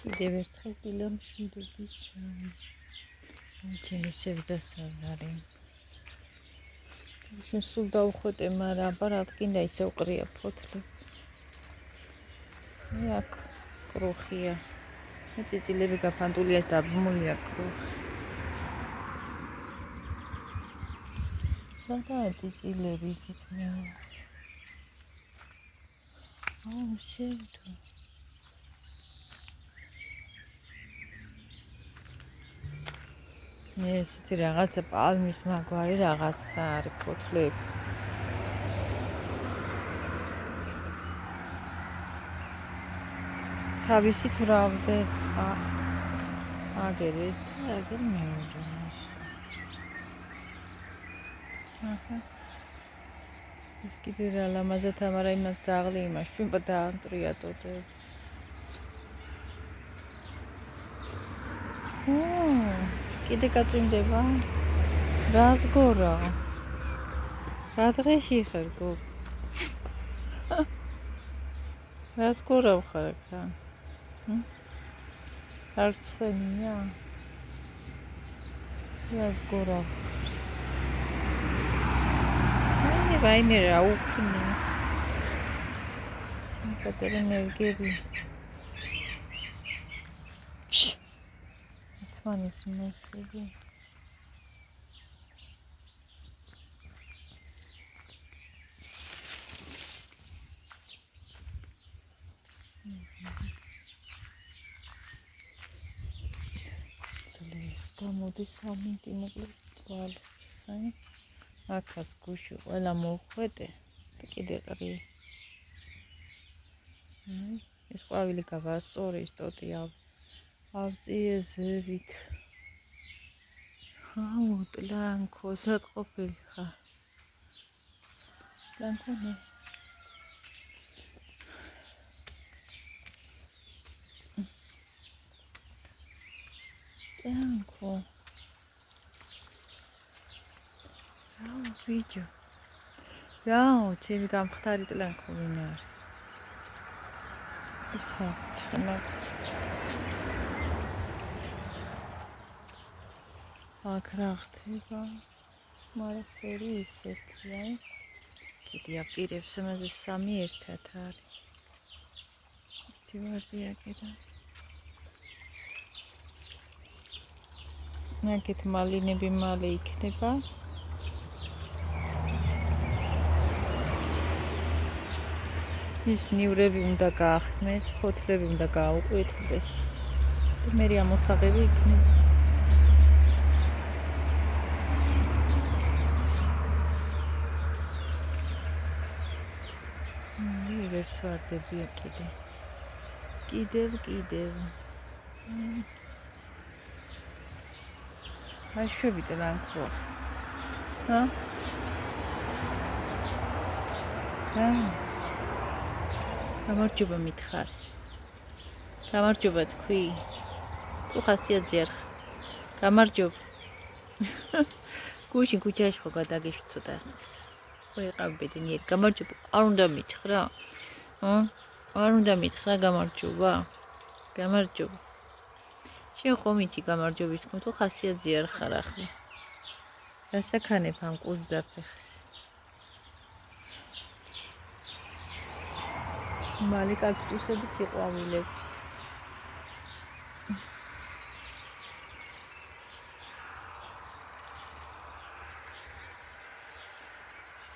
კიდევ ერთხელ დილამშვიდობის ჯერ ისევ დასავლარი. შენ სულ დავუხვეტე, მაგრამ აბა რა თქინდა ისევ ყრია ფოთლი. აქ კრუხია. წიწილები გაფანტულია და აბმულია კრუხი. სადაა წიწილები იქით მე? შევდო. ესეთი რაღაცა პალმის მაგვარი რაღაცა არის ფოთლები. თავისით ვრავდება. აგერ ერთი, აგერ მეორე. ეს კიდე რა ლამაზად ამარა იმას ძაღლი იმას შვება დაამტრია ტოტე. კიდე გაწვიმდება? რას გორა? რა დღეში ხარ გო? რას გორავ ხარ აქა? არ ცხენია? რას გორავ? ვაიმე რა უქნი. კატერინერგები. თვანის მოსული. ძლევს გამოდის 3 მინუტი მოკლედ წვალს. აქაც გუში ყველა მოხვედე და კიდე ყრია. ეს ყვავილი გავასწორი ის ტოტი ავწიე ზევით. ტლანქო სად ყოფილი ხარ? ტლანქო ტლანქო ვიჯო. ჩემი გამხდარი ტლანქო ვინ არის? ისაცნად. აქ რა ხდება? მაგრამ ფერი ისეთია. კიდე აპირებს ამაზე 3 ერთად არის. ერთი ვარდია კიდე. აქეთ მალინები მალე იქნება. ის ნივრები უნდა გაახმეს, ფოთლები უნდა გაუყვითლდეს. და მე ამოსაღები იქნება. ვერც ვარდებია კიდე. კიდევ. აშები ტლანქო. გამარჯობა მითხარ. გამარჯობა თქვი. თუ ხასიათზე არ ხარ. გამარჯობა. გუშინ ქუჩაში ხო გადაგეშვი ცოტა ხანს. ხო იყავ ბედნიერი. გამარჯობა. არ უნდა მითხრა? არ უნდა მითხრა გამარჯობა. გამარჯობა. შენ ხომ იცი გამარჯობის თქმა, თუ ხასიათზე არ ხარ ახლა. რასაკანებ ამ კუზდაფეხს? მალე კაქტუსებიც იყვავილებს.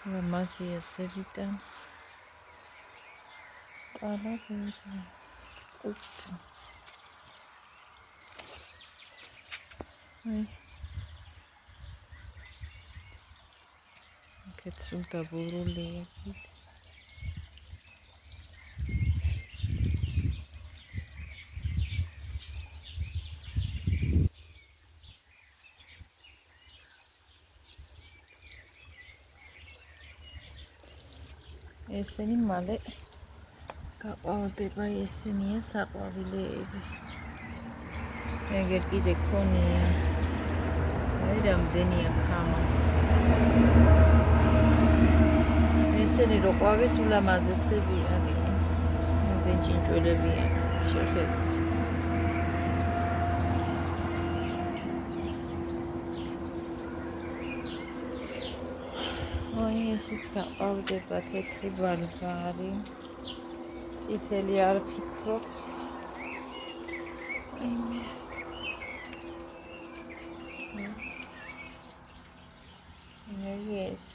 ლამაზია ზევიდან. ტალაბერა. უცნობს. აქეთ სულ დაბურულია. ესენი მალე გაყვავდება, ესენია საყვავილეები. ეგერ კიდე ქონია. აი რამდენია ქამას. ესენი რო ყვავის ულამაზესები არის. ჭინჭველები აქ შეხედეთ. აი ესეც გაყავდება თეთრი ბარბარი. წითელი არ ფიქრობს. ეს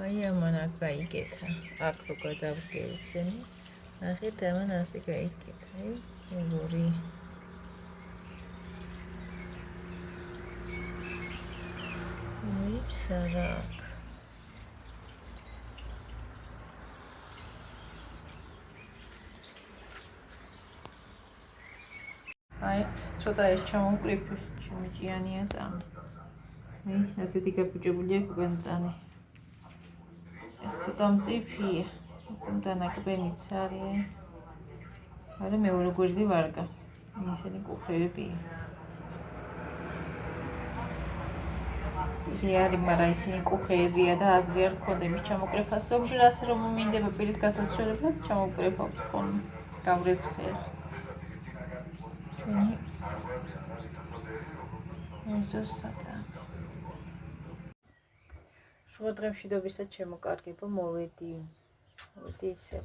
აი ამან აქ გაიგეთა. აქ რო გადავგეზენი. ნახეთ ამან ასე გაიგეთა. აი ორი. სარაკ. აი, ცოტა ეს ჩამოვკრიფე, შემიჭიანია და აი, ასეთი გაბუჯებული აქვს განტანი. ეს ცოტა მწიფია, თუმცა ნაკბენიც არის. არა მეორე გვერდი ვარგა. ისინი კუხეებია. არის, მაგრამ ისინი კუხეებია და აზრი არ გქონდა იმის ჩამოკრეფას. ზოგჯერ ასე რომ მინდება პირის გასასვლელად ჩამოვკრეფავთ ხოლმე. გავრეცხე. ჩვენი ზუსტად. შუა დღემშვიდობისად შემოკარგება, მოვედი ისევ.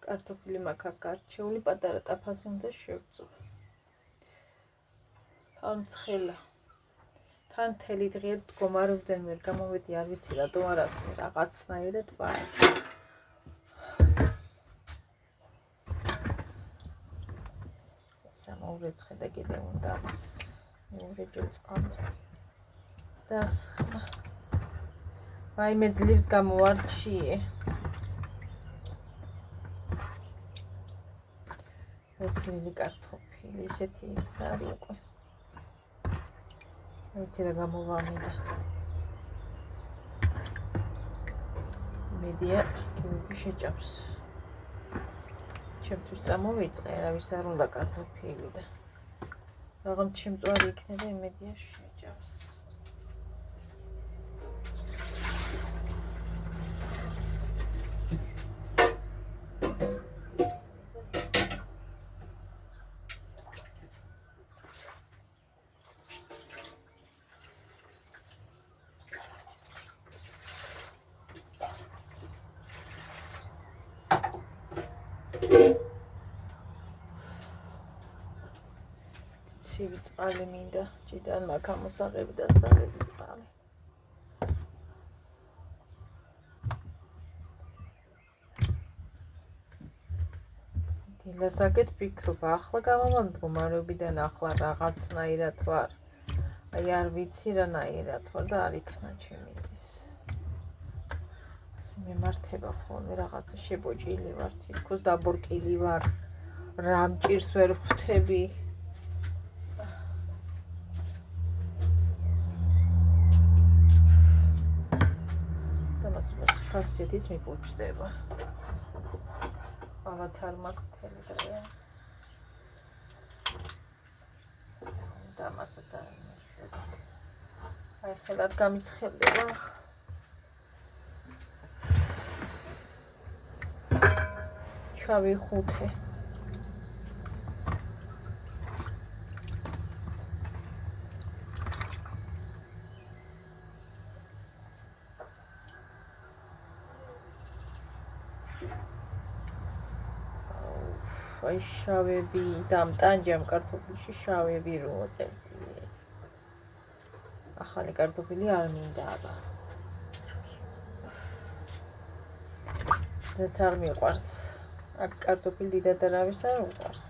კარტოფილი მაქვს აქ გარჩეული, პატარა ტაფასი უნდა შევწო. თან ცხელა. თან მთელი დღე მდგომარეობდნენ, ვერ გამოვედი, არ ვიცი რატომ არ ასე რაღაცნაირად ვარ. სამოვრეცხე და კიდევ უნდა ამას მეორეჯერ წყალს დასხმა. ვაიმე ძლივს გამოვარჩიე. ესენი კარტოფილი ისეთი ის არის უკვე. ვიცი რა გამოვამინდა. მედია კიბი შეჭამს. ჩემთვის წამოვიწყე, არავის არ უნდა კარტოფილი და რაღაც შემწვარი იქნება, იმედია შეჭამს. ცივი წყალი მინდა, ჭიდან მაქვს ამოსაღები და საღები წყალი. დილასაკეთ ფიქრობ, ახლა გამავალ მდგომარეობიდან ახლა რაღაცნაირად ვარ. აი არ ვიცი რანაირად ვარ და არ იქნა ჩემი ის. ასე მემართება ხოლმე რაღაცა შებოჭილი ვარ, თითქოს დაბორკილი ვარ. რა მჭირს ვერ ხვდები. ხასიათიც მიფუჭდება. ამაც არ მაქვს მთელი დღე. და მასაც არ იმეშდება. აი ხელად გამიცხელდება. ჩავიხუთე. აი შავები და მტანჯამ კარტოფილში შავები რო წერტილი. ახალი კარტოფილი არ მინდა აბა. რაც არ მიყვარს. აქ კარტოფილი დიდად არავის არ უყვარს.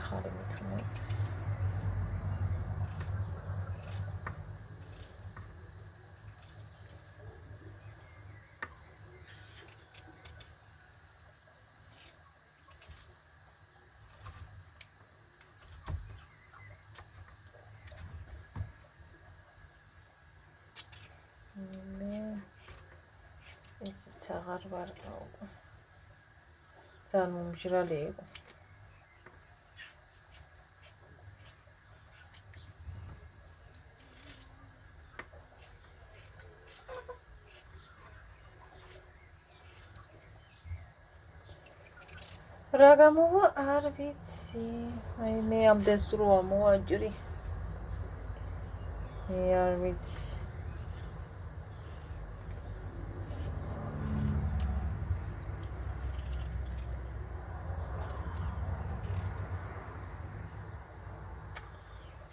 ახალი მithunებს. ესეც აღარ ვარ და უკვე ძალიან მომჟრალი იყო. რა გამოვა არ ვიცი. აი მე ამდენს რო ამოვაჭრი. არ ვიცი.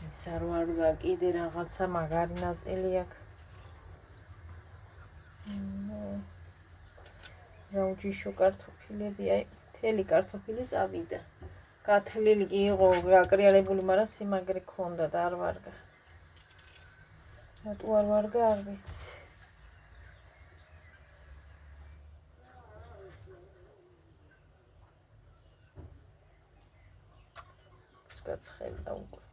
ეს არ ვარ კიდე რაღაცა მაგარი ნაწილი აქვს. რაუჯიშო კარტოფილები, აი, მთელი კარტოფილი წავიდა. გათლილი კი იყო, გაკრიალებული, მაგრამ სიმაგრე ქონდა და არ ვარგა. რატო არ ვარგა, არ ვიცი. გაცხელდა უკვე.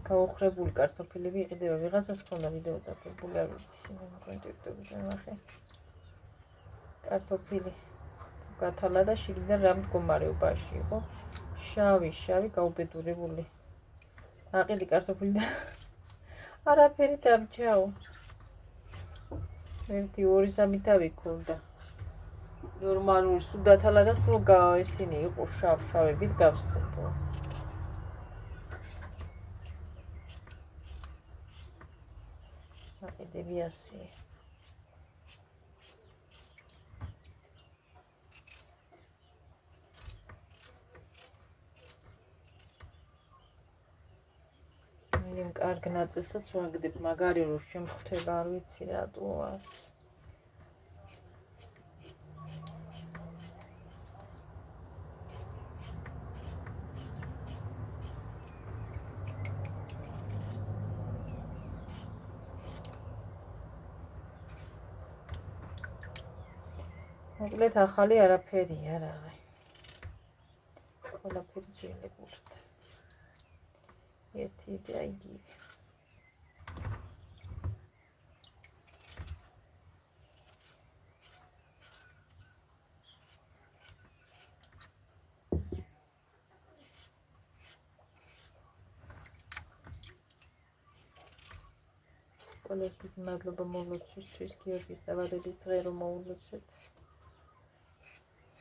გაუხრებული კარტოფილები იყიდება, ვიღაცას ქონდა ვიდეო დაგებული, არ ვიცი, მაგრამ ტიკტოკზე ნახე. კარტოფილი გათალა და შიგნიდან რა მდგომარეობაში იყო. შავი, გაუბედურებული. აყილი კარტოფილი და არაფერი დამჭაო. 1-2-3 თავი ქონდა. ნორმალური სულ დათალა და სულ ისინი იყო შავებით გავსებო. აყიდები ასე. იმ კარგ ნაწილსაც ვაგდებ, მაგარი რო შემხვდება, არ ვიცი რატოა. მოკლედ ახალი არაფერია რაღა. ყველაფერი ძველებურად. ერთი და იგივე. ყველას დიდი მადლობა მოვლოცისთვის, გიორგის დაბადების დღე რომ მოვლოცეთ.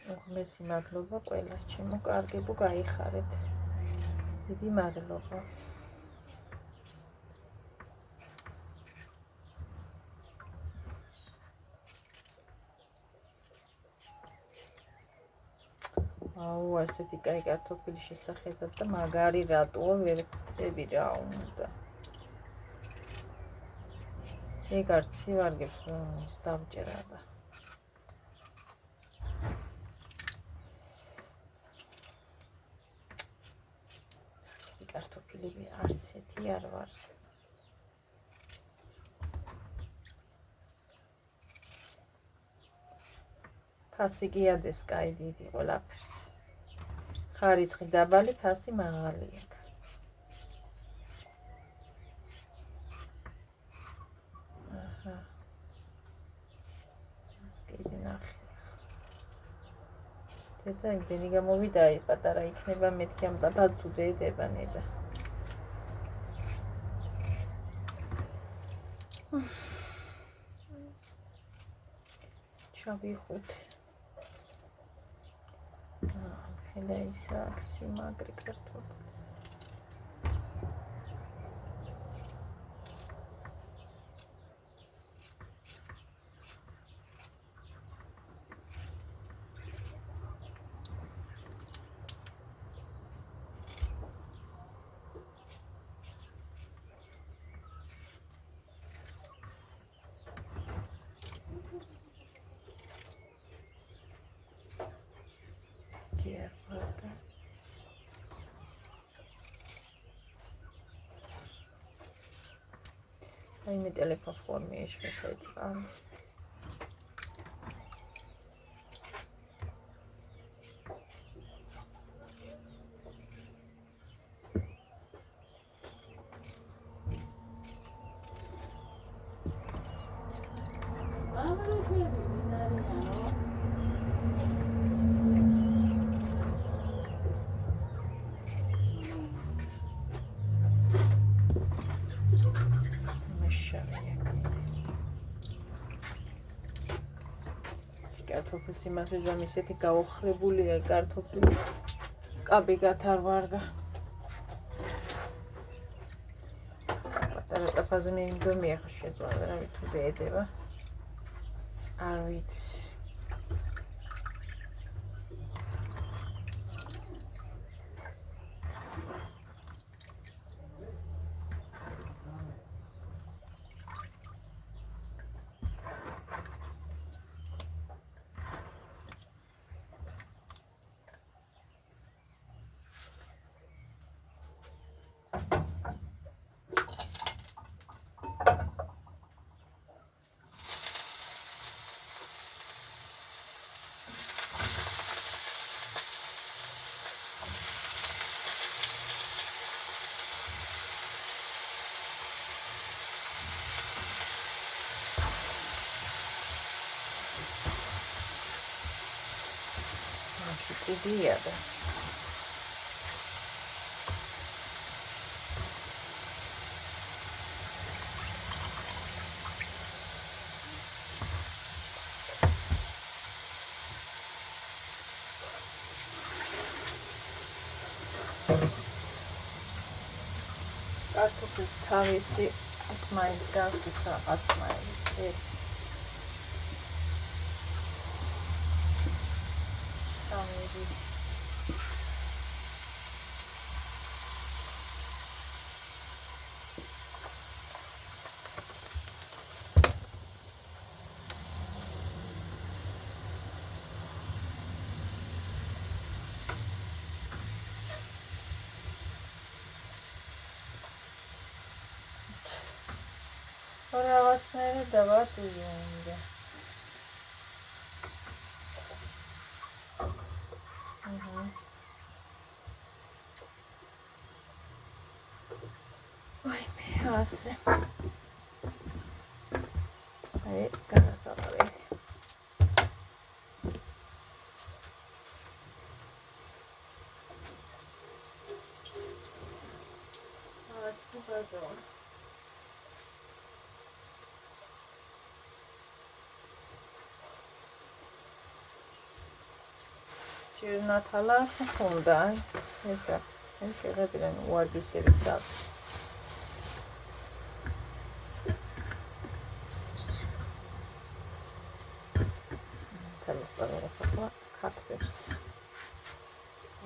უღმესი მადლობა ყველას, ჩემო კარგებო, გაიხარეთ. დიდი მადლობა. აუ, ასეთი კაი კარტოფილი შესახედად და მაგარი რატოა ვერ ხვდები რა უნდა. ეგ არცი ვარგებს ის დამჭერა და კარტოფილები არც ეთი არ ვარ. ფასი კი ადევს კაი დიდი ყველაფერს. ხარისხი დაბალი, ფასი მაღალი აქვს. აჰა. ეს კიდე ნახე. და იმდენი გამოვიდა, პატარა იქნება, მეთქი ამ დაფას თუ დედება ნედა. ჩავიხუთე. ხელა ისა აქსი მაგრი კარტოფილი. Aynı telefon formaya şirketi. კარტოფილს იმას ვიძამ ისეთი გაოხრებულია კარტოფილი. კაბი გათარვარდა. პატარა ტაფაზე მე იმდომია ხო შეძვალა რა თუ დედება. არ ვიცი. Ideia da. Kartoffel's თავისი ის მაინც გავხდის რაღაც მაინც. რაღაცნაირად დავატვირთე. Ai, me hace. Aí, განასაყრელი. Super. ჟირნათალა ხუნდა. ესა, ეს შეღებიდან უარგისები დავს. თალასწორე ხოხლა ქართლებს.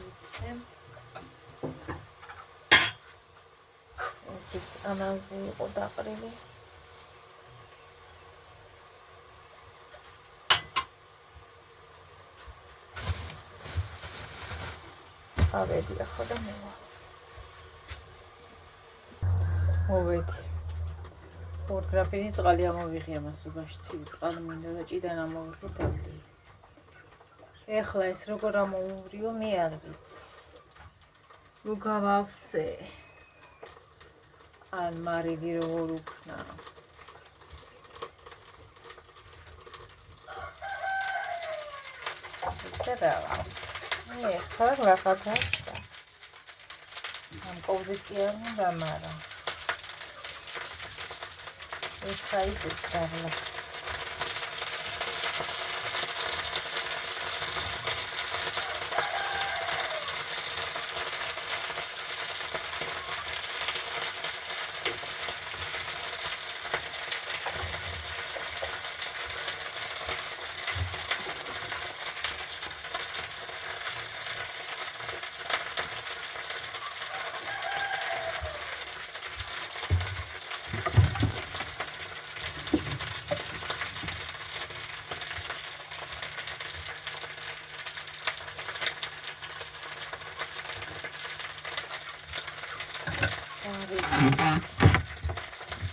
იცი. ესეც ანაზი იყო დაყრილი. ავედი ახლა და მევა. მოვედი. ორგრაფინი წყალი ამოვიღია მასობაში, ცივი წყალი მინდა და ჭიდან ამოვიღე დავდი. ეხლა ეს როგორ ამოვურიო მე არ ვიცი. რო გავავსე. ან მარილი როგორ უქნა. წერაა. ხარ რაღაცა. ამ პოზიცია უნდა მარა. ეს საიტი წარლა.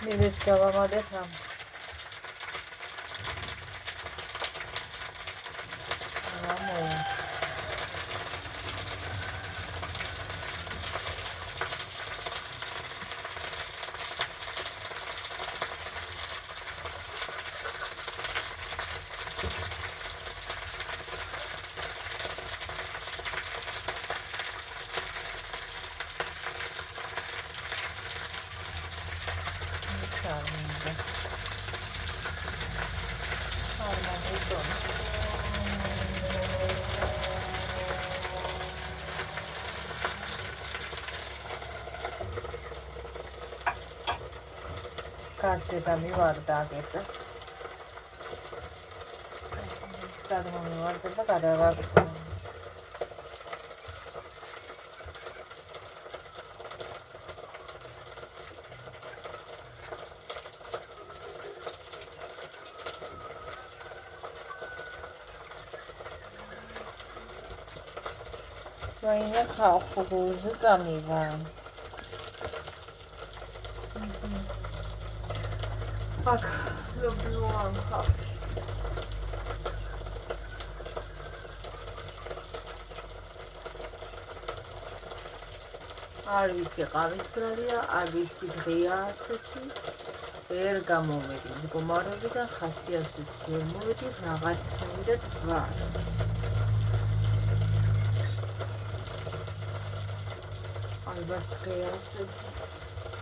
მილიც გავამადებ ამ. Charming. გასება მივარდა აგერდა. გადმომივარდა და გადავაგდო. Raina ხალხურზე წამივა. აქ ზოგიოან ხალხი. არ ვიცი ყავისფრია, არ ვიცი დღეა ასეთი. ვერ გამომედი მდგომარეობი და ხასიათზეც ვერ მოვედი რაღაცნაირად და თქვა. ალბათ დღეა ასეთი.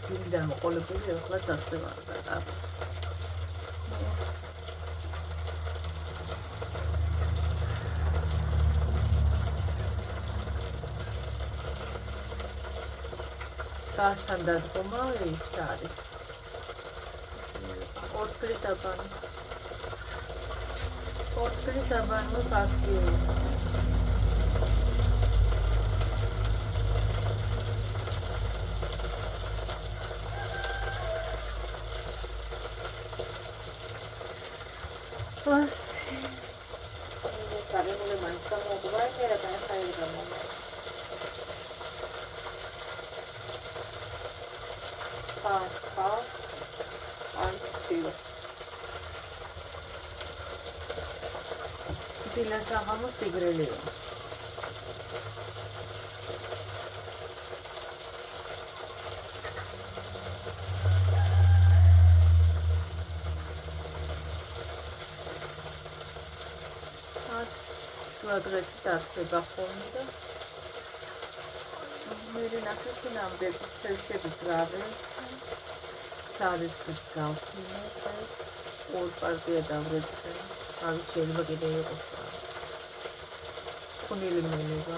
ვინდა მოყოლებული ახლა ასე ვარ და დასთან დადგომა ის არის. ორთქლის აბანი. ორთქლის აბანი ფაქტია. Plus, sabemos que más como jugar que era para estar en el mundo. Pilas hagamos tigreleo. Şuadreti tartışa bakımında. Mere nakit namdaki çelişe bitrabe. Sadece kalkıyor. Or partiye davranışta. Abi şöyle bakıda yok. Kuneli menüga.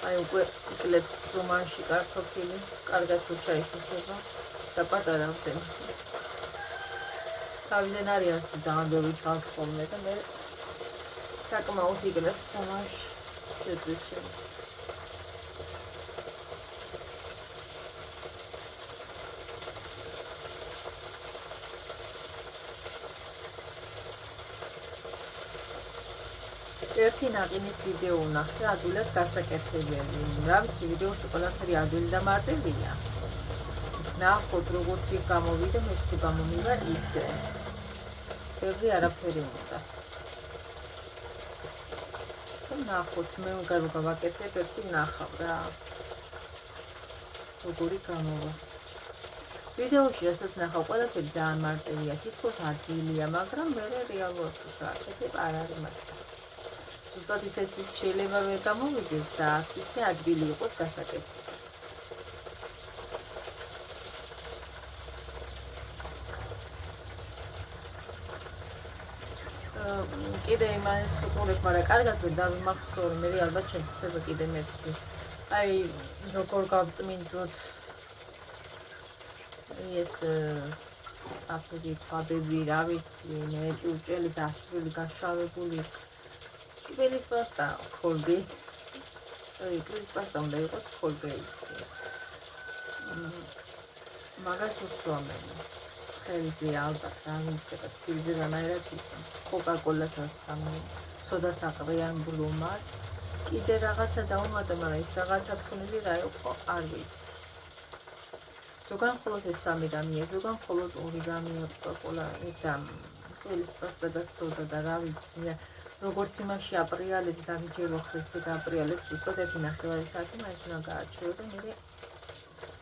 Ai უკვე იკლებს სუმანში კარტოფილი, კარგად თუ ჩაიშუშება და პატარა ვდენ. თავიდან არის ძალიან ბევრი ჩანს ხოლმე და მე საკმაოდ იკლებს სუმანში შეძვის შემდეგ. ერთი ნაყინის ვიდეო ვნახე, ადვილად გასაკეთებელი. რა ვიცი, ვიდეოში ყველაფერი ადვილი და მარტივია. ნახოთ, როგორც იქ გამოვიდა, მე თუ გამომივა ისე. ბევრი არაფერი უნდა. ნახოთ, მე უნდა გავაკეთებ, ერთი ვნახავ რა. როგორი გამოვა. ვიდეოში რასაც ნახავ, ყველაფერი ძალიან მარტივია, თითქოს ადვილია, მაგრამ მე რეალურად ვსაკეთებ, არ არის მასა. ზუსტად ისეთი შეიძლება ვერ გამოვიდეს და ისე ადგილი იყოს გასაკეთებელი. კიდე იმან ვიყურებ, მაგრამ კარგად ვერ დავიმახსოვრე, მე ალბათ შემიძლია კიდე მეთქი. აი, როგორ გავწმინდოთ ეს აფრიდი თვაბები, რა ვიცი, მე ჭურჭელი დასრული, გაშავებული. Pilis pasta, Colgate. Pilis pasta უნდა იყოს Colgate. მაგას უსვამენ. ცხელზე ალბათ ამისება ცივზე რანაირად ისმის. Coca-Cola-ს ასხამენ. სოდას აყრიან ბლუმად. კიდე რაღაცა დაუმატე, მაგრამ ის რაღაცა თქვენილი რა იყო, არ ვიცი. ზოგან მხოლოდ ეს სამი რამეა, ზოგან მხოლოდ ორი რამეა Coca-Cola, ის pilis pasta და სოდა და რა ვიცი, მე როგორც იმაში აპრიალებს და მიჯერო ხერხზე გააპრიალებს, უბრალოდ ერთი ნახევარი საათი მაინც უნდა გაარჩიო და მე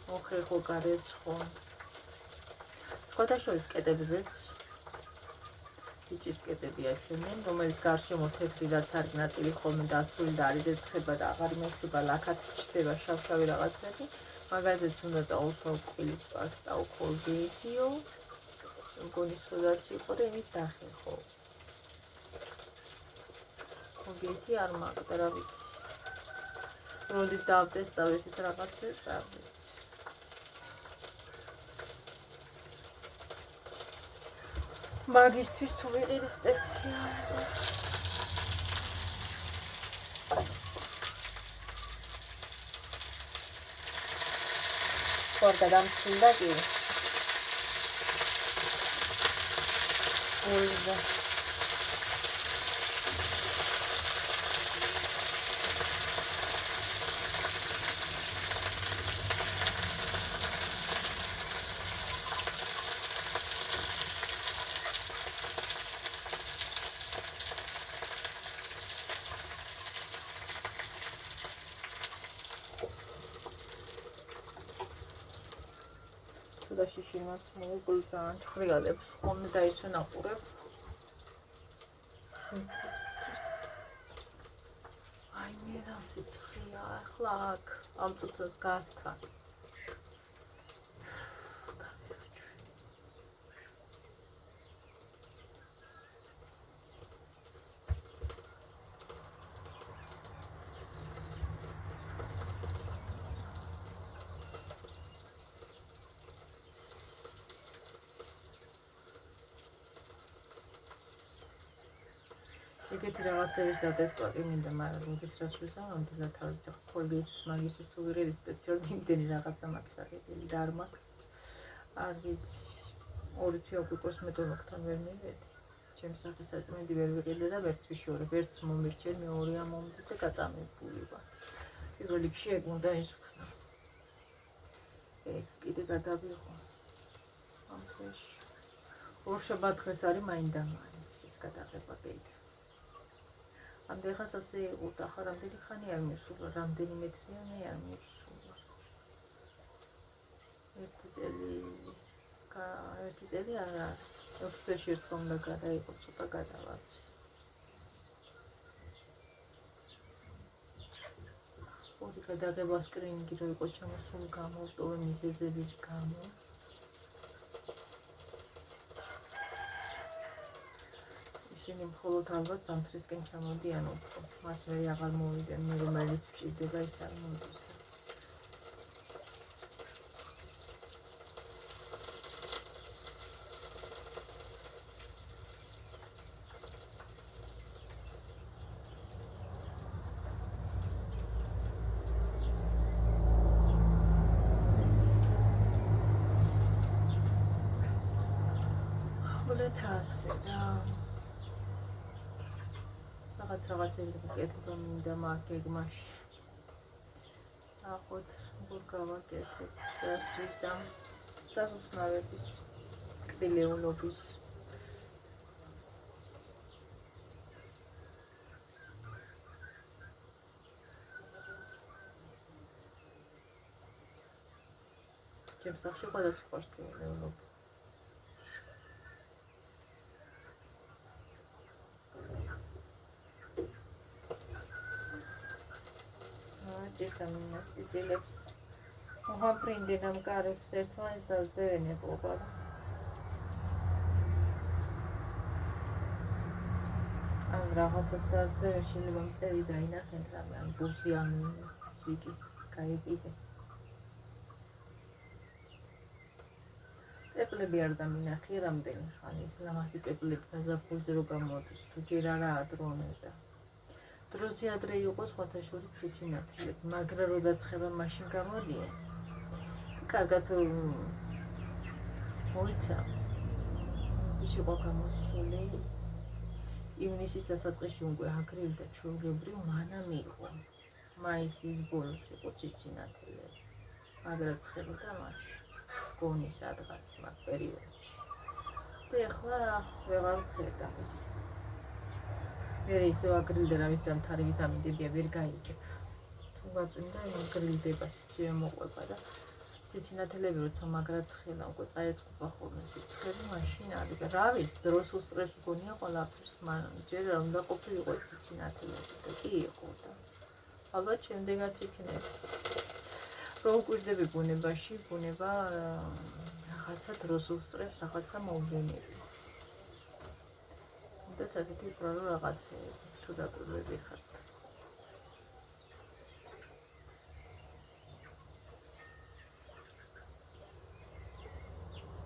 მოხერხო გარეცხო. სხვადასხვა კედებზეც ბიჭის კედები აჩვენენ, რომელიც გარშემო თეთრი რაც არის ნაწილი ხოლმე დასრული და არის ეცხება და აღარ იმეშვება, ლაქად ჩდება შავშავი რაღაცები. მაგაზეც უნდა წაულსო pilis pasta, Colgate-იო. მგონი სოდაც იყო და იმით დახერხო. Colgate არ მაგდა რა ვიცი. როდის დავტესტავ ესეთ რაღაცებს, რა ვიცი. მაგისთვის თუ ვიყიდი სპეციალურად. ხوار გადამცილდა კი. ოლდა. და შიშიმაც მოიგულ ძალიან ჭრიალებს ხოლმე დაისვენ აყურებ. აი მე რა სიცხეა ახლა აქ ამ წუთას გასთან. ეგეთი რაღაცების დადესტვა კი მინდა, მაგრამ როდის რას ვიზამთრებდი და თავის Colgate-ის მაგისთვის თუ ვიყიდი სპეციალურად იმდენი რაღაცა მაქვს აღებული და არ მაქვს. არ ვიცი, ორი თვე უკვე კოსმეტოლოგთან ვერ მივედი. ჩემს სახესაწმენდი ვერ ვიყიდე და ვერც ვიშორებ, ერთს მომირჩენ, მეორე ამ მომდის და გაწამებული ვარ. პირველ რიგში ეგ უნდა ისუქნა. ეგ კიდე გადავიღო. ამ თვეში. ორშაბათ დღეს არის მაინდა-მაინც ის გადაღება კიდე. ამდენხანს ასე იყო და ახლა რამდენი ხანი არ მივსულა, რამდენიმე თვიანი არ მივსულა. ერთი წელი არა, ოქტომბერში ერთხელ უნდა გადაიყო, ცოტა გადავაცი. ორი გადაღება სკრინინგი რო იყო ჩამოსული გამოვტოვე მიზეზების გამო. ისინი მხოლოდ ალბათ ზამთრისკენ ჩამოდიან უფრო. მას ვერ აღარ მოვიდნენ, მე რომელიც ვჭირდება ის არ მოდის. ოლეთასე და რაღაცები გეკეთება მინდა მაგ გეგმაში. ახოთ როგორ გავაკეთებ დასვის ამ დასუსნავების კბილეულობის. ჩემს სახში სხვადასხვა კბილეულობა. Jessamine stilips. Oha prindinam kareks ertvains dazdeveni qobad. Am rahatsas dazdeven შეიძლება მწერი დაინახენ რამე ან ბურსი ან სიკი გაიყიდე. პეპლები არ დამინახე რამდენი ხანი ის ლამაზი პეპლები გაზაფხულზე რო გამოდის თუ ჯერ არაა დროне და დროზე ადრე იყო სხვათა შორის ციცინათელები, მაგრამ რო დაცხება მაშინ გამოდიან. კარგად მოიცა. ის იყო გამოსული. ივნისის დასაწყისში უკვე აგრილი და ჩვეულებრივ მანამ იყო. მაისის ბოლოს იყო ციცინათელები. მაგრამ ცხებოდა მაშინ. გონი სადღაც მაგ პერიოდში. და ახლა ვეღარ ვხედავ ის. მე ისევ აგრილდა რა ვიცი ამთარი ვიტამინები ვერ გაიგებ. თუ გაწვიმდა აგრილდება სიცივე მოყვება და ციცინათელები როცა მაგრად ცხელა უკვე წაეწყობა ხოლმე სიცხელი მაშინ არის. რა ვიცი დროს უსწრებს გონია ყველაფერს მაგრამ ჯერ არ უნდა ყოფილიყო ციცინათელები და კი იყო და ალბათ შემდეგაც იქნება. რო უკვირდები ბუნებაში, ბუნება რაღაცა დროს უსწრებს, რაღაცა მოვლენები. და ასეთი უბრალო რაღაცეები თუ დაკვირვები ხართ.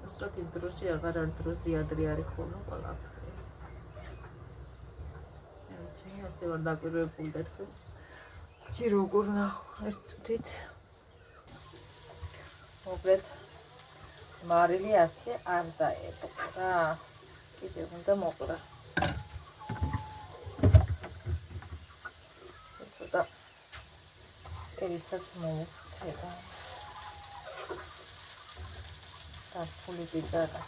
ზუსტად იმ დროში აღარ არ დროზე ადრე არის ხოლმე ყველაფერი. ჩემი ასე ვარ დაკვირვებული და თუ იცი როგორ ნახო ერთ წუთით. მოკლედ მარილი ასე არ დაეპყრა რა. კიდევ უნდა მოყრა. ცოტა ერიცაც მოვუხდება. დაფული პიცა.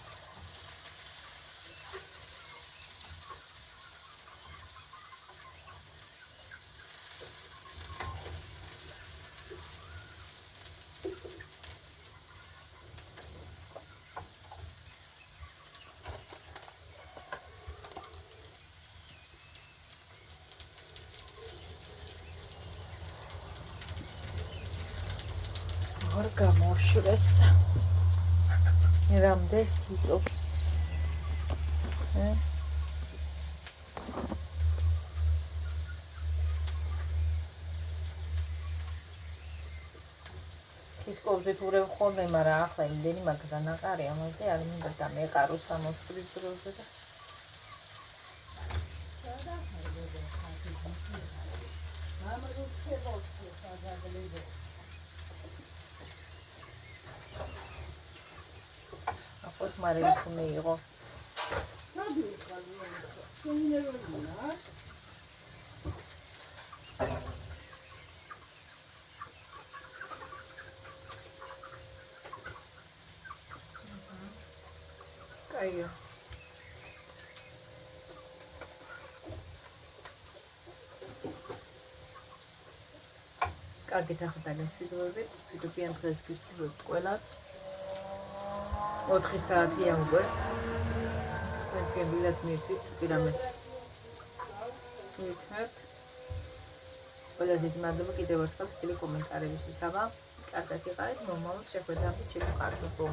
არ გამოშრეს. რამდენს იწობს. ის კოვზით ურევ ხოლმე, მაგრამ ახლა იმდენი მაგდანაყარი ამაზე არ მინდა დამეყარო სამოსტრის დროზე და ახოთ მარილი თუ მიიღო. კაია. კარგით ახლა გამშვიდობებით. ვიდეო დღეს გისურვებთ ყველას. 4 საათია უკვე. თქვენს გემბილად მივიდით პირამეს. მივთმევთ. ყველას დიდი მადლობა კიდევ ერთხელ თქვენი კომენტარებისთვის. აბა, კარგად იყავით, მომავალ შეხვედრამდე ჩემო კარგო.